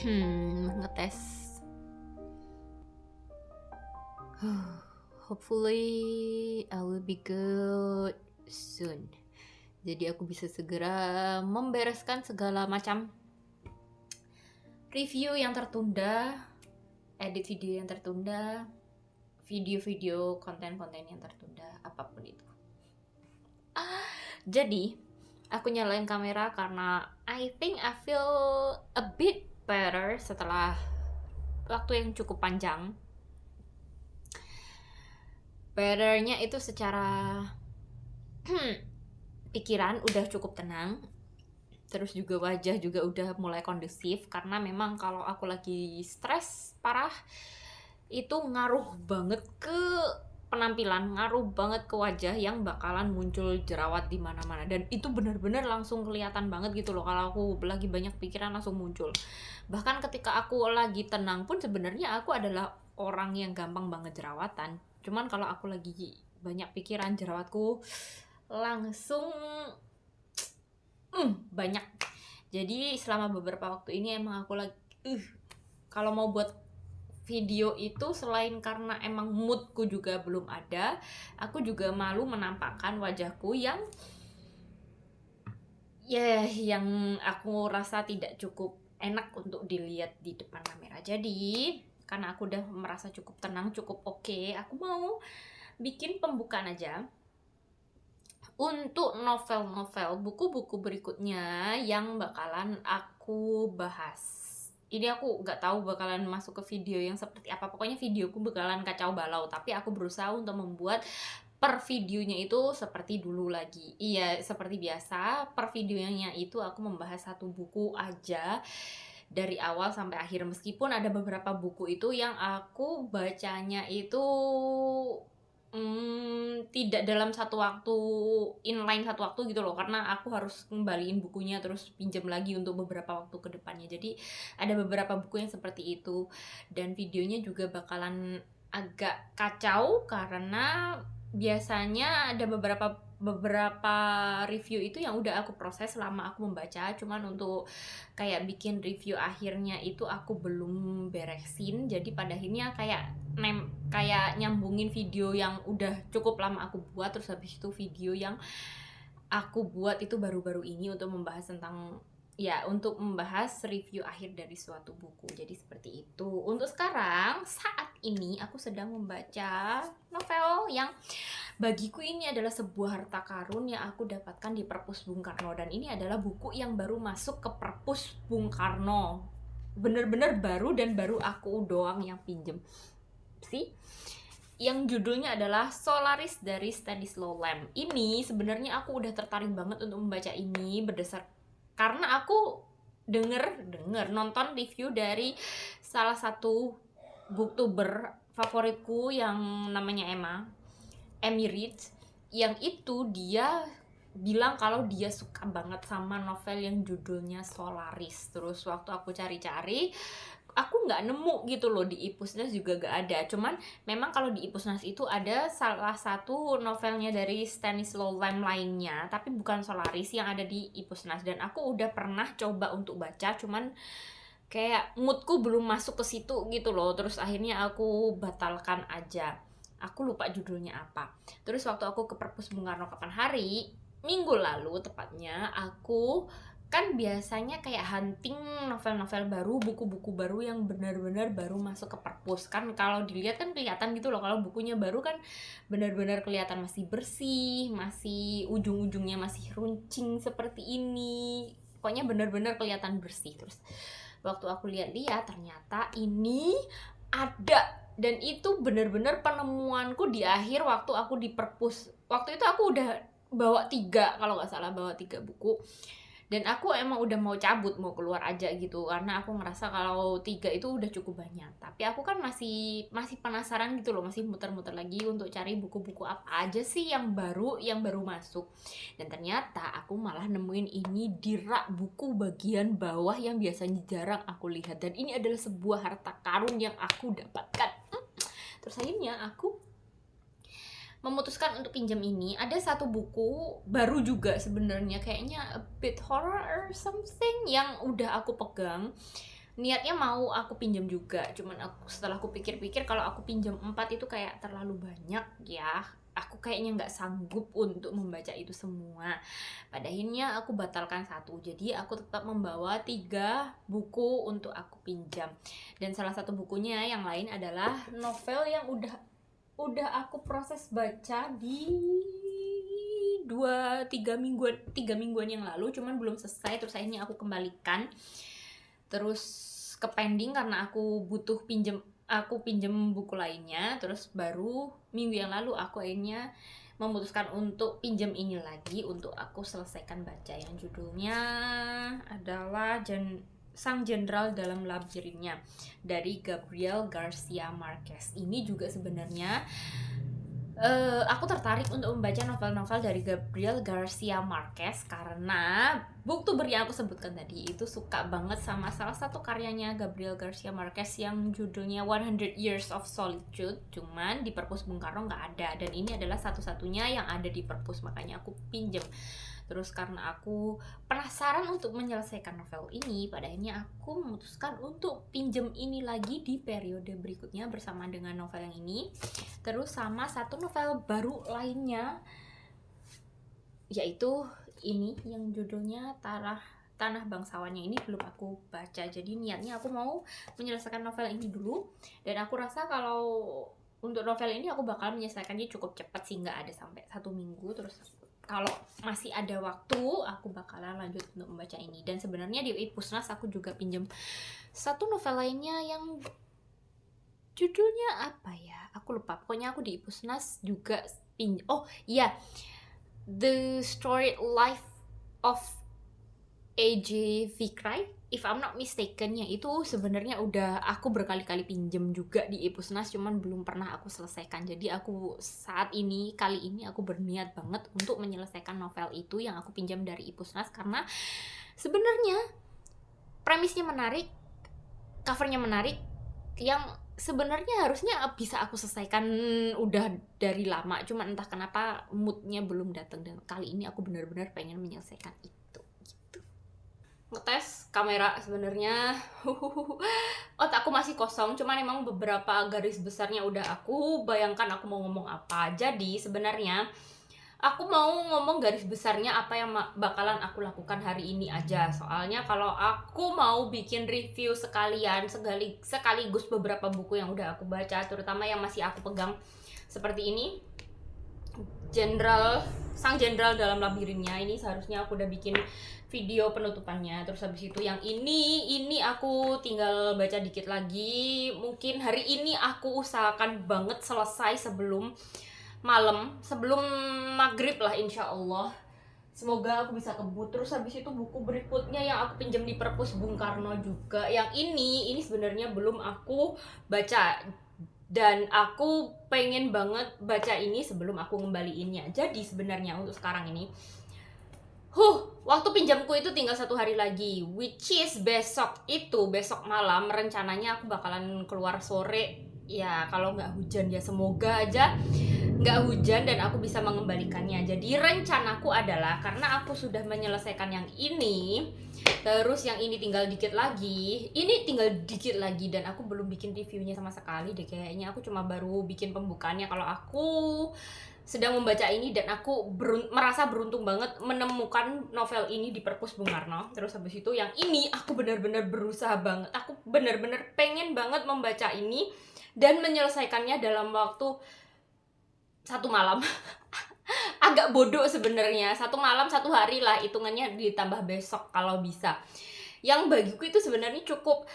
Ngetes. Hopefully I will be good soon. Jadi aku bisa segera membereskan segala macam review yang tertunda, edit video yang tertunda, video-video konten-konten yang tertunda, apapun itu. Jadi aku nyalain kamera karena I think I feel a bit better setelah waktu yang cukup panjang. Betternya itu secara pikiran udah cukup tenang, terus juga wajah juga udah mulai kondusif, karena memang kalau aku lagi stres parah itu ngaruh banget ke penampilan, ngaruh banget ke wajah yang bakalan muncul jerawat di mana-mana, dan itu benar-benar langsung kelihatan banget gitu loh. Kalau aku lagi banyak pikiran langsung muncul. Bahkan ketika aku lagi tenang pun sebenarnya aku adalah orang yang gampang banget jerawatan. Cuman kalau aku lagi banyak pikiran, jerawatku langsung banyak. Jadi selama beberapa waktu ini emang aku lagi kalau mau buat video itu, selain karena emang moodku juga belum ada, aku juga malu menampakkan wajahku yang aku rasa tidak cukup enak untuk dilihat di depan kamera. Jadi karena aku udah merasa cukup tenang, cukup oke, aku mau bikin pembukaan aja untuk novel-novel, buku-buku berikutnya yang bakalan aku bahas. Ini aku nggak tahu bakalan masuk ke video yang seperti apa, pokoknya videoku bakalan kacau balau, tapi aku berusaha untuk membuat per videonya itu seperti dulu lagi. Iya, seperti biasa, per videonya itu aku membahas satu buku aja dari awal sampai akhir, meskipun ada beberapa buku itu yang aku bacanya itu tidak dalam satu waktu, inline satu waktu gitu loh, karena aku harus kembaliin bukunya terus pinjam lagi untuk beberapa waktu ke depannya. Jadi ada beberapa buku yang seperti itu, dan videonya juga bakalan agak kacau karena biasanya ada beberapa review itu yang udah aku proses selama aku membaca, cuman untuk kayak bikin review akhirnya itu aku belum beresin. Jadi pada akhirnya kayak nyambungin video yang udah cukup lama aku buat, terus habis itu video yang aku buat itu baru-baru ini untuk membahas tentang untuk membahas review akhir dari suatu buku. Jadi seperti itu. Untuk sekarang, saat ini aku sedang membaca novel yang bagiku ini adalah sebuah harta karun yang aku dapatkan di Perpus Bung Karno, dan ini adalah buku yang baru masuk ke Perpus Bung Karno. Bener-bener baru, dan baru aku doang yang pinjem sih. Yang judulnya adalah Solaris dari Stanislaw Lem. Ini sebenarnya aku udah tertarik banget untuk membaca ini karena aku nonton review dari salah satu booktuber favoritku yang namanya Emmy Reed, yang itu dia bilang kalau dia suka banget sama novel yang judulnya Solaris. Terus waktu aku cari-cari, aku nggak nemu gitu loh, di iPusnas juga nggak ada. Cuman memang kalau di iPusnas itu ada salah satu novelnya dari Stanislaw Lem lainnya, tapi bukan Solaris yang ada di iPusnas. Dan aku udah pernah coba untuk baca, cuman kayak moodku belum masuk ke situ gitu loh. Terus akhirnya aku batalkan aja. Aku lupa judulnya apa. Terus waktu aku ke Perpus Bung Karno kapan hari, minggu lalu tepatnya, aku kan biasanya kayak hunting novel-novel baru, buku-buku baru yang benar-benar baru masuk ke perpus. Kan kalau dilihat kan kelihatan gitu loh, kalau bukunya baru kan benar-benar kelihatan masih bersih, masih ujung-ujungnya masih runcing seperti ini. Pokoknya benar-benar kelihatan bersih. Terus waktu aku lihat-lihat, ternyata ini ada, dan itu benar-benar penemuanku di akhir waktu aku di perpus. Waktu itu aku udah bawa 3, kalau nggak salah bawa 3 buku, dan aku emang udah mau cabut, mau keluar aja gitu, karena aku ngerasa kalau 3 itu udah cukup banyak. Tapi aku kan masih penasaran gitu loh, masih muter-muter lagi untuk cari buku-buku apa aja sih yang baru masuk. Dan ternyata aku malah nemuin ini di rak buku bagian bawah yang biasanya jarang aku lihat, dan ini adalah sebuah harta karun yang aku dapatkan. Terus akhirnya aku memutuskan untuk pinjam ini. Ada satu buku baru juga sebenarnya, kayaknya a bit horror or something, yang udah aku pegang niatnya mau aku pinjam juga, cuman setelah aku pikir-pikir kalau aku pinjam 4 itu kayak terlalu banyak ya. Aku kayaknya nggak sanggup untuk membaca itu semua. Pada akhirnya aku batalkan satu. Jadi aku tetap membawa 3 buku untuk aku pinjam. Dan salah satu bukunya yang lain adalah novel yang udah aku proses baca di 3 mingguan yang lalu, cuman belum selesai, terus akhirnya aku kembalikan, terus ke pending karena aku pinjem buku lainnya. Terus baru minggu yang lalu aku akhirnya memutuskan untuk pinjam ini lagi untuk aku selesaikan baca, yang judulnya adalah Sang Jenderal dalam Labirinnya dari Gabriel Garcia Marquez. Ini juga sebenarnya aku tertarik untuk membaca novel-novel dari Gabriel Garcia Marquez karena booktuber yang aku sebutkan tadi itu suka banget sama salah satu karyanya Gabriel Garcia Marquez yang judulnya 100 Years of Solitude, cuman di perpus Bung Karno nggak ada, dan ini adalah satu-satunya yang ada di perpus, makanya aku pinjem. Terus karena aku penasaran untuk menyelesaikan novel ini, pada akhirnya aku memutuskan untuk pinjem ini lagi di periode berikutnya bersama dengan novel yang ini. Terus sama satu novel baru lainnya, yaitu ini yang judulnya Tanah Bangsawannya. Ini belum aku baca, jadi niatnya aku mau menyelesaikan novel ini dulu. Dan aku rasa kalau untuk novel ini aku bakal menyelesaikannya cukup cepat sih, nggak ada sampai 1 minggu. Terus kalau masih ada waktu aku bakalan lanjut untuk membaca ini. Dan sebenarnya di Ipusnas aku juga pinjam satu novel lainnya yang judulnya apa ya, aku lupa. Pokoknya aku di Ipusnas juga oh iya, The Story Life of A.J. Fikrai, if I'm not mistaken, ya itu sebenarnya udah aku berkali-kali pinjem juga di Ipusnas, cuman belum pernah aku selesaikan. Jadi aku kali ini aku berniat banget untuk menyelesaikan novel itu yang aku pinjam dari Ipusnas, karena sebenarnya premisnya menarik, covernya menarik, yang sebenarnya harusnya bisa aku selesaikan udah dari lama, cuman entah kenapa moodnya belum datang, dan kali ini aku benar-benar pengen menyelesaikan itu. Ngetes kamera sebenarnya otakku masih kosong, cuman emang beberapa garis besarnya udah aku bayangkan aku mau ngomong apa. Jadi sebenarnya aku mau ngomong garis besarnya apa yang bakalan aku lakukan hari ini aja. Soalnya kalau aku mau bikin review sekaligus beberapa buku yang udah aku baca, terutama yang masih aku pegang, seperti ini, Sang Jenderal dalam Labirinnya. Ini seharusnya aku udah bikin video penutupannya. Terus habis itu yang ini aku tinggal baca dikit lagi. Mungkin hari ini aku usahakan banget selesai sebelum malam, sebelum maghrib lah insya Allah. Semoga aku bisa kebut. Terus habis itu buku berikutnya yang aku pinjam di perpus Bung Karno juga, yang ini sebenarnya belum aku baca, dan aku pengen banget baca ini sebelum aku ngembaliinnya. Jadi sebenarnya untuk sekarang ini waktu pinjamku itu tinggal 1 hari lagi, which is besok malam. Rencananya aku bakalan keluar sore, ya kalau nggak hujan ya, semoga aja nggak hujan dan aku bisa mengembalikannya. Jadi rencanaku adalah, karena aku sudah menyelesaikan yang ini, terus yang ini tinggal dikit lagi, dan aku belum bikin reviewnya sama sekali deh kayaknya. Aku cuma baru bikin pembukaannya kalau aku sedang membaca ini, dan aku merasa beruntung banget menemukan novel ini di perpus Bung Karno. Terus habis itu yang ini aku benar-benar berusaha banget, aku benar-benar pengen banget membaca ini dan menyelesaikannya dalam waktu 1 malam. Agak bodoh sebenarnya, 1 malam 1 hari lah hitungannya, ditambah besok kalau bisa. Yang bagiku itu sebenarnya cukup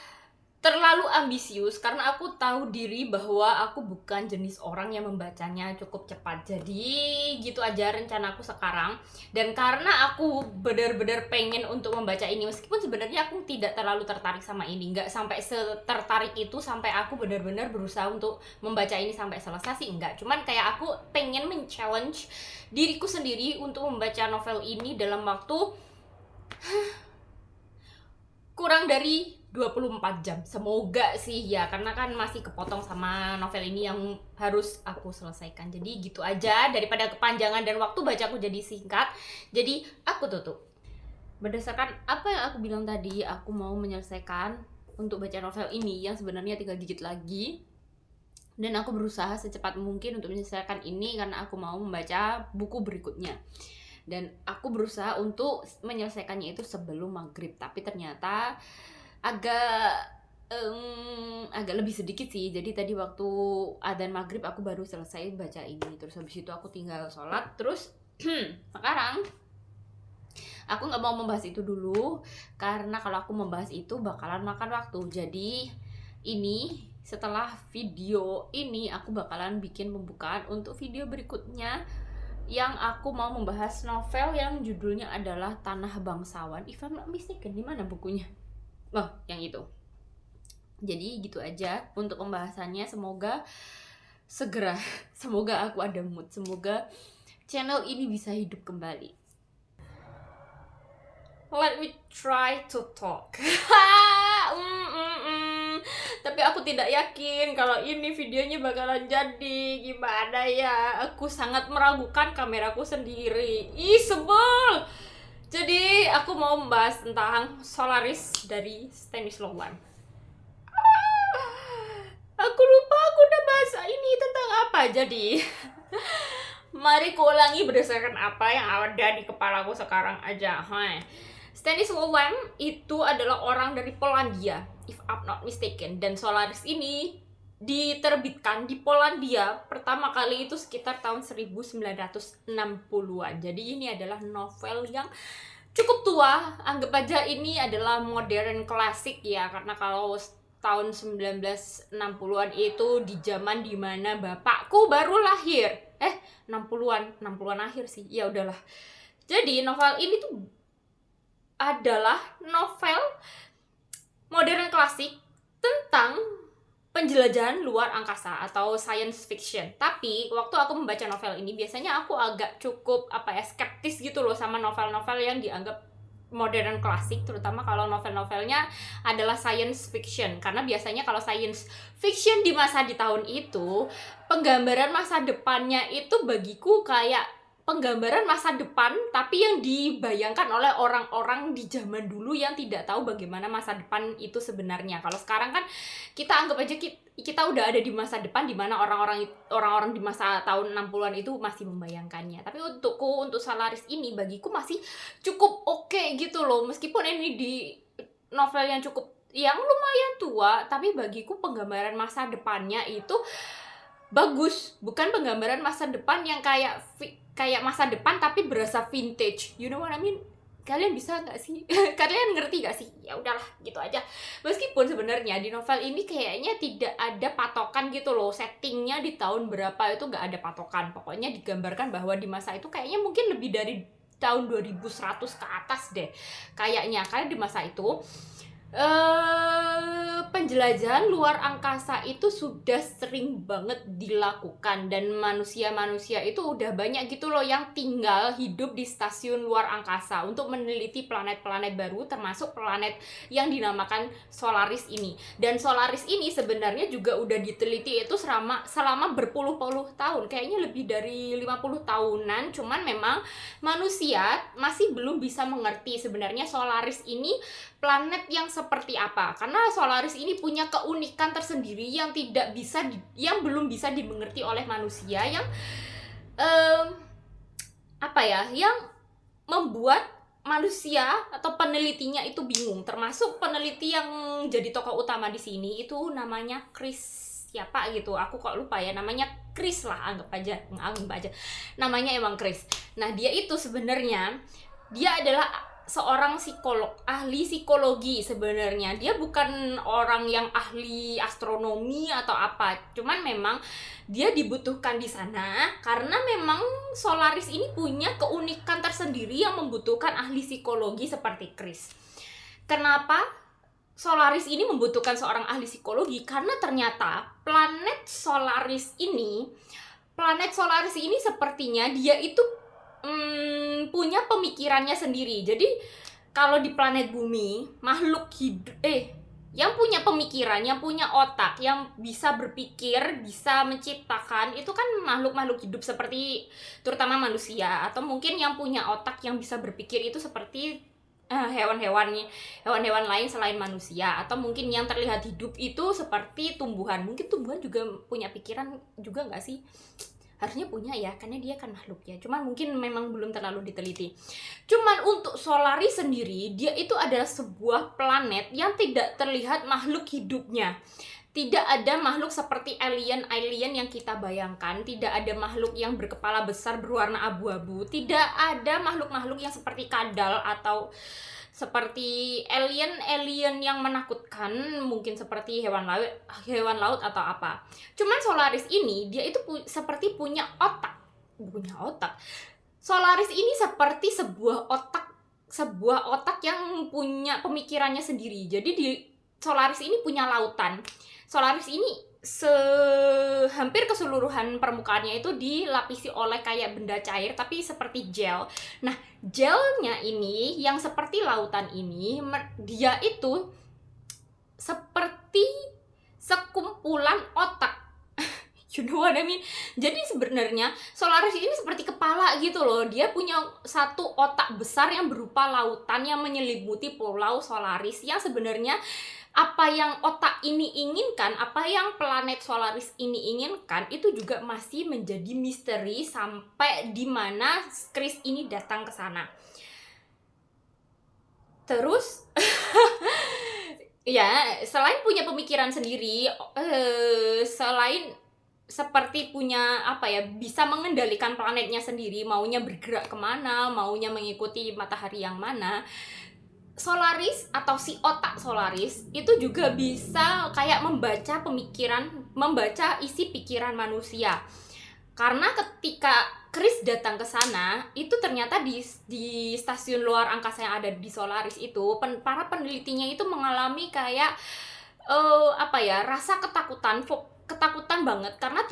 terlalu ambisius, karena aku tahu diri bahwa aku bukan jenis orang yang membacanya cukup cepat. Jadi gitu aja rencanaku sekarang. Dan karena aku benar-benar pengen untuk membaca ini, meskipun sebenarnya aku tidak terlalu tertarik sama ini, nggak sampai setertarik itu sampai aku benar-benar berusaha untuk membaca ini sampai selesai sih, enggak. Cuman kayak aku pengen men-challenge diriku sendiri untuk membaca novel ini dalam waktu kurang dari 24 jam. Semoga sih ya, karena kan masih kepotong sama novel ini yang harus aku selesaikan. Jadi gitu aja, daripada kepanjangan dan waktu bacaku jadi singkat. Jadi aku tutup. Berdasarkan apa yang aku bilang tadi, aku mau menyelesaikan untuk baca novel ini yang sebenarnya tinggal dikit lagi. Dan aku berusaha secepat mungkin untuk menyelesaikan ini karena aku mau membaca buku berikutnya. Dan aku berusaha untuk menyelesaikannya itu sebelum maghrib. Tapi ternyata agak lebih sedikit sih. Jadi tadi waktu adzan maghrib aku baru selesai baca ini. Terus habis itu aku tinggal sholat. Terus sekarang aku nggak mau membahas itu dulu karena kalau aku membahas itu bakalan makan waktu. Jadi ini setelah video ini aku bakalan bikin pembukaan untuk video berikutnya yang aku mau membahas novel yang judulnya adalah Tanah Bangsawan. If I'm not mistaken, di mana bukunya? Oh, yang itu. Jadi gitu aja untuk pembahasannya. Semoga segera, semoga aku ada mood, semoga channel ini bisa hidup kembali. Let me try to talk. Tapi aku tidak yakin kalau ini videonya bakalan jadi. Gimana ya? Aku sangat meragukan kameraku sendiri. Ih, sebel. Jadi aku mau membahas tentang Solaris dari Stanislaw Lem. Aku lupa aku udah bahas ini tentang apa. Jadi mari ku ulangi berdasarkan apa yang ada di kepalaku sekarang aja. Stanislaw Lem itu adalah orang dari Polandia, if I'm not mistaken. Dan Solaris ini diterbitkan di Polandia pertama kali itu sekitar tahun 1960-an. Jadi ini adalah novel yang cukup tua. Anggap aja ini adalah modern klasik ya, karena kalau tahun 1960-an itu di zaman dimana bapakku baru lahir. 60-an akhir sih. Ya udahlah. Jadi novel ini tuh adalah novel modern klasik tentang penjelajahan luar angkasa atau science fiction. Tapi waktu aku membaca novel ini biasanya aku agak cukup skeptis gitu loh sama novel-novel yang dianggap modern klasik, terutama kalau novel-novelnya adalah science fiction. Karena biasanya kalau science fiction di tahun itu, penggambaran masa depannya itu bagiku kayak penggambaran masa depan tapi yang dibayangkan oleh orang-orang di zaman dulu yang tidak tahu bagaimana masa depan itu sebenarnya. Kalau sekarang kan kita anggap aja kita udah ada di masa depan di mana orang-orang di masa tahun 60-an itu masih membayangkannya. Tapi untuk Solaris ini bagiku masih cukup oke gitu loh. Meskipun ini di novel yang lumayan tua, tapi bagiku penggambaran masa depannya itu bagus. Bukan penggambaran masa depan yang kayak masa depan tapi berasa vintage. You know what I mean? Kalian bisa nggak sih? Kalian ngerti nggak sih? Ya udahlah, gitu aja. Meskipun sebenarnya di novel ini kayaknya tidak ada patokan gitu loh. Settingnya di tahun berapa itu nggak ada patokan. Pokoknya digambarkan bahwa di masa itu kayaknya mungkin lebih dari tahun 2100 ke atas deh. Kayaknya, karena di masa itu penjelajahan luar angkasa itu sudah sering banget dilakukan dan manusia-manusia itu udah banyak gitu loh yang tinggal hidup di stasiun luar angkasa untuk meneliti planet-planet baru, termasuk planet yang dinamakan Solaris ini. Dan Solaris ini sebenarnya juga udah diteliti itu selama berpuluh-puluh tahun, kayaknya lebih dari 50 tahunan. Cuman memang manusia masih belum bisa mengerti sebenarnya Solaris ini planet yang seperti apa, karena Solaris ini punya keunikan tersendiri yang yang belum bisa dimengerti oleh manusia, yang yang membuat manusia atau penelitinya itu bingung. Termasuk peneliti yang jadi tokoh utama di sini itu namanya Chris siapa gitu, aku kok lupa ya namanya. Chris lah, anggap aja namanya emang Chris. Nah, dia itu sebenarnya dia adalah seorang psikolog, ahli psikologi sebenarnya. Dia bukan orang yang ahli astronomi atau apa. Cuman memang dia dibutuhkan di sana karena memang Solaris ini punya keunikan tersendiri yang membutuhkan ahli psikologi seperti Chris. Kenapa Solaris ini membutuhkan seorang ahli psikologi? Karena ternyata planet Solaris ini sepertinya dia itu punya pemikirannya sendiri. Jadi kalau di planet bumi, makhluk hidup yang punya pemikiran, yang punya otak, yang bisa berpikir, bisa menciptakan, itu kan makhluk-makhluk hidup seperti terutama manusia, atau mungkin yang punya otak yang bisa berpikir itu seperti hewan-hewan lain selain manusia, atau mungkin yang terlihat hidup itu seperti tumbuhan. Mungkin tumbuhan juga punya pikiran juga nggak sih? Harusnya punya ya, karena dia kan makhluk ya. Cuman mungkin memang belum terlalu diteliti. Cuman untuk Solaris sendiri, dia itu adalah sebuah planet yang tidak terlihat makhluk hidupnya. Tidak ada makhluk seperti alien yang kita bayangkan. Tidak ada makhluk yang berkepala besar berwarna abu-abu. Tidak ada makhluk-makhluk yang seperti kadal atau seperti alien yang menakutkan, mungkin seperti hewan laut atau apa. Cuman Solaris ini dia itu seperti punya otak. Solaris ini seperti sebuah otak yang punya pemikirannya sendiri. Jadi di Solaris ini punya lautan. Solaris ini hampir keseluruhan permukaannya itu dilapisi oleh kayak benda cair tapi seperti gel. Nah, gelnya ini yang seperti lautan ini, dia itu seperti sekumpulan otak. You know what I mean? Jadi sebenarnya Solaris ini seperti kepala gitu loh. Dia punya satu otak besar yang berupa lautan yang menyelimuti pulau Solaris, yang sebenarnya apa yang otak ini inginkan, apa yang planet Solaris ini inginkan, itu juga masih menjadi misteri sampai di mana Chris ini datang ke sana. Terus ya, selain punya pemikiran sendiri, selain seperti punya bisa mengendalikan planetnya sendiri, maunya bergerak kemana, maunya mengikuti matahari yang mana, Solaris atau si otak Solaris itu juga bisa kayak membaca isi pikiran manusia. Karena ketika Chris datang ke sana, itu ternyata di stasiun luar angkasa yang ada di Solaris itu, para penelitinya itu mengalami kayak rasa ketakutan banget, karena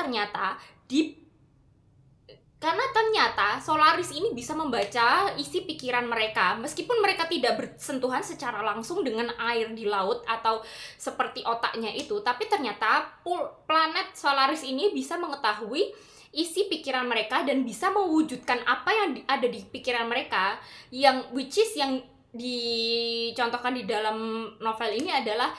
ternyata Solaris ini bisa membaca isi pikiran mereka, meskipun mereka tidak bersentuhan secara langsung dengan air di laut atau seperti otaknya itu, tapi ternyata planet Solaris ini bisa mengetahui isi pikiran mereka dan bisa mewujudkan apa yang ada di pikiran mereka, yang dicontohkan di dalam novel ini adalah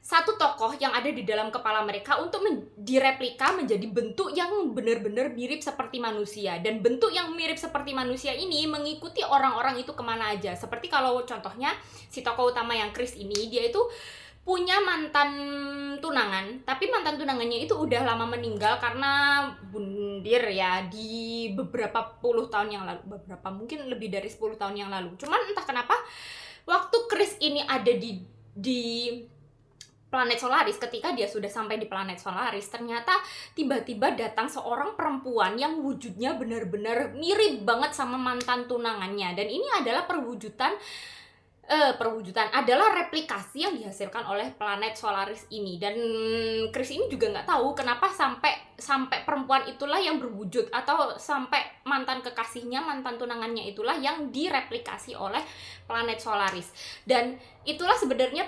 satu tokoh yang ada di dalam kepala mereka untuk direplika menjadi bentuk yang benar-benar mirip seperti manusia. Dan bentuk yang mirip seperti manusia ini mengikuti orang-orang itu kemana aja. Seperti kalau contohnya si tokoh utama yang Chris ini, dia itu punya mantan tunangan, tapi mantan tunangannya itu udah lama meninggal karena bundir ya, di beberapa puluh tahun yang lalu, mungkin lebih dari 10 tahun yang lalu. Cuman entah kenapa waktu Chris ini ada di planet Solaris, ketika dia sudah sampai di planet Solaris, ternyata tiba-tiba datang seorang perempuan yang wujudnya benar-benar mirip banget sama mantan tunangannya. Dan ini adalah perwujudan adalah replikasi yang dihasilkan oleh planet Solaris ini. Dan Chris ini juga nggak tahu kenapa sampai perempuan itulah yang berwujud, atau sampai mantan kekasihnya, mantan tunangannya itulah yang direplikasi oleh planet Solaris. Dan itulah sebenarnya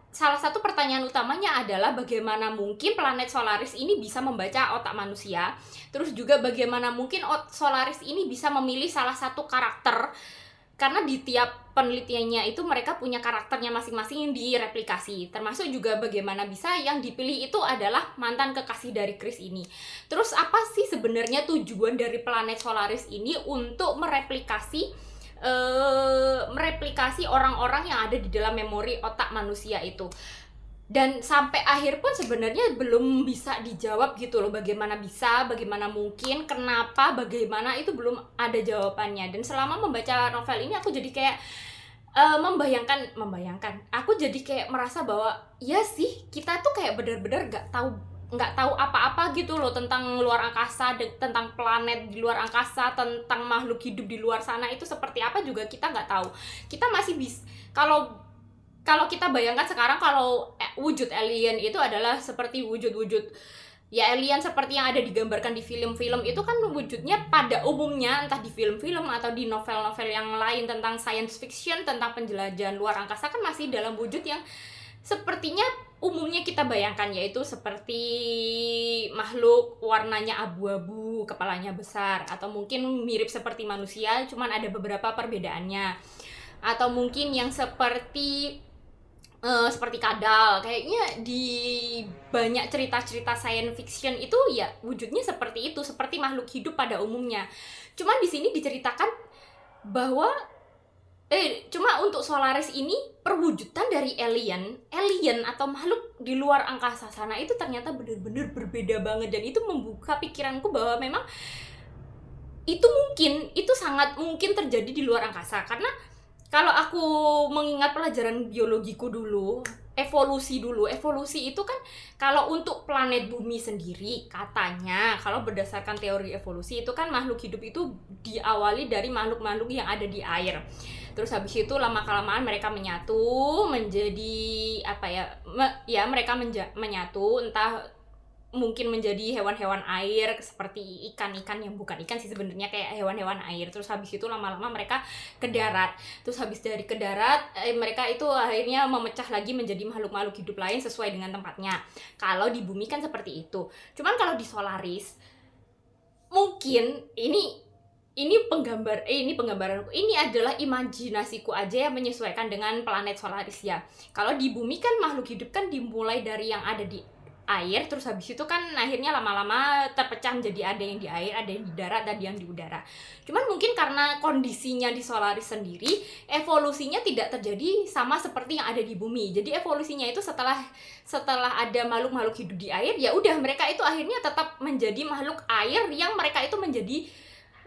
salah satu pertanyaan utamanya adalah bagaimana mungkin planet Solaris ini bisa membaca otak manusia. Terus juga bagaimana mungkin Solaris ini bisa memilih salah satu karakter, karena di tiap penelitiannya itu mereka punya karakternya masing-masing yang direplikasi. Termasuk juga bagaimana bisa yang dipilih itu adalah mantan kekasih dari Chris ini. Terus apa sih sebenarnya tujuan dari planet Solaris ini untuk mereplikasi orang-orang yang ada di dalam memori otak manusia itu? Dan sampai akhir pun sebenarnya belum bisa dijawab gitu loh, bagaimana mungkin, kenapa, bagaimana, itu belum ada jawabannya. Dan selama membaca novel ini aku jadi kayak membayangkan, aku jadi kayak merasa bahwa ya sih, kita tuh kayak benar-benar nggak tahu apa-apa gitu loh tentang luar angkasa, tentang planet di luar angkasa, tentang makhluk hidup di luar sana itu seperti apa juga kita nggak tahu. Kita masih bisa, kalau kita bayangkan sekarang, kalau wujud alien itu adalah seperti wujud ya alien seperti yang ada digambarkan di film-film itu kan wujudnya pada umumnya, entah di film-film atau di novel-novel yang lain tentang science fiction, tentang penjelajahan luar angkasa, kan masih dalam wujud yang sepertinya umumnya kita bayangkan, yaitu seperti makhluk warnanya abu-abu, kepalanya besar, atau mungkin mirip seperti manusia, cuman ada beberapa perbedaannya. atau mungkin yang seperti kadal. Kayaknya di banyak cerita-cerita science fiction itu ya wujudnya seperti itu, seperti makhluk hidup pada umumnya. Cuman di sini diceritakan bahwa cuma untuk Solaris ini perwujudan dari alien atau makhluk di luar angkasa sana itu ternyata benar-benar berbeda banget, dan itu membuka pikiranku bahwa memang itu sangat mungkin terjadi di luar angkasa. Karena kalau aku mengingat pelajaran biologiku dulu, evolusi itu kan kalau untuk planet bumi sendiri katanya, kalau berdasarkan teori evolusi itu kan makhluk hidup itu diawali dari makhluk-makhluk yang ada di air. Terus habis itu lama-kelamaan mereka menyatu menjadi mereka menyatu, entah mungkin menjadi hewan-hewan air seperti ikan-ikan yang bukan ikan sih sebenarnya, kayak hewan-hewan air. Terus habis itu lama-lama mereka ke darat. Terus habis dari ke darat mereka itu akhirnya memecah lagi menjadi makhluk-makhluk hidup lain sesuai dengan tempatnya. Kalau di bumi kan seperti itu. Cuman kalau di Solaris mungkin ini penggambaranku, ini adalah imajinasiku aja yang menyesuaikan dengan planet Solaris ya. Kalau di bumi kan makhluk hidup kan dimulai dari yang ada di air, terus habis itu kan akhirnya lama-lama terpecah menjadi ada yang di air, ada yang di darat, ada yang di udara. Cuman mungkin karena kondisinya di Solaris sendiri, evolusinya tidak terjadi sama seperti yang ada di bumi. Jadi evolusinya itu setelah ada makhluk-makhluk hidup di air, ya udah mereka itu akhirnya tetap menjadi makhluk air yang mereka itu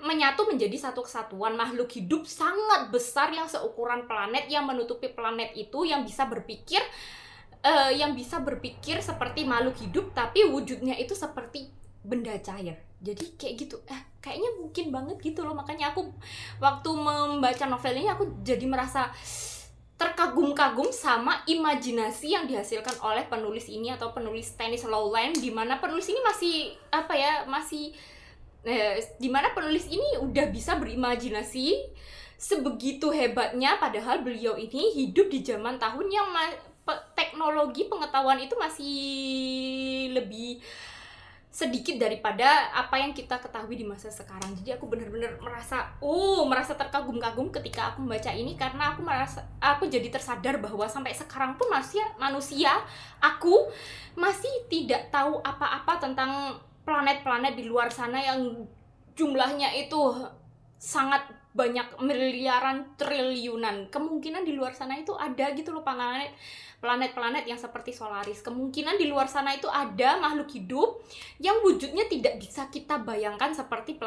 menyatu menjadi satu kesatuan makhluk hidup sangat besar yang seukuran planet, yang menutupi planet itu, yang bisa berpikir seperti makhluk hidup tapi wujudnya itu seperti benda cair. Jadi kayak gitu. Kayaknya mungkin banget gitu loh. Makanya aku waktu membaca novel ini aku jadi merasa terkagum-kagum sama imajinasi yang dihasilkan oleh penulis ini atau penulis Stanisław Lem, di mana penulis ini di mana penulis ini udah bisa berimajinasi sebegitu hebatnya, padahal beliau ini hidup di zaman tahun yang teknologi pengetahuan itu masih lebih sedikit daripada apa yang kita ketahui di masa sekarang. Jadi aku benar-benar merasa terkagum-kagum ketika aku membaca ini, karena aku jadi tersadar bahwa sampai sekarang pun manusia aku masih tidak tahu apa-apa tentang planet-planet di luar sana yang jumlahnya itu sangat banyak, miliaran, triliunan. Kemungkinan di luar sana itu ada gitu loh planet-planet yang seperti Solaris. Kemungkinan di luar sana itu ada makhluk hidup yang wujudnya tidak bisa kita bayangkan seperti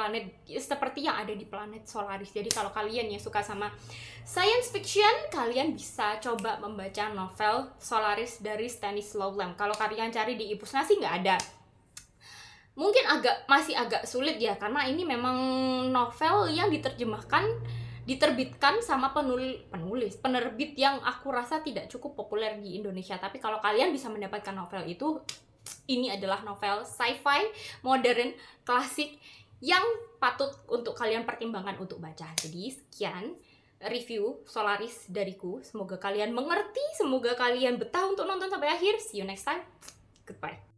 yang ada di planet Solaris. Jadi kalau kalian yang suka sama science fiction, kalian bisa coba membaca novel Solaris dari Stanisław Lem. Kalau kalian cari di Ipusna sih nggak ada. Mungkin masih agak sulit ya, karena ini memang novel yang diterbitkan sama penerbit yang aku rasa tidak cukup populer di Indonesia. Tapi kalau kalian bisa mendapatkan novel itu, ini adalah novel sci-fi modern klasik yang patut untuk kalian pertimbangkan untuk baca. Jadi sekian review Solaris dariku. Semoga kalian mengerti, semoga kalian betah untuk nonton sampai akhir. See you next time. Goodbye.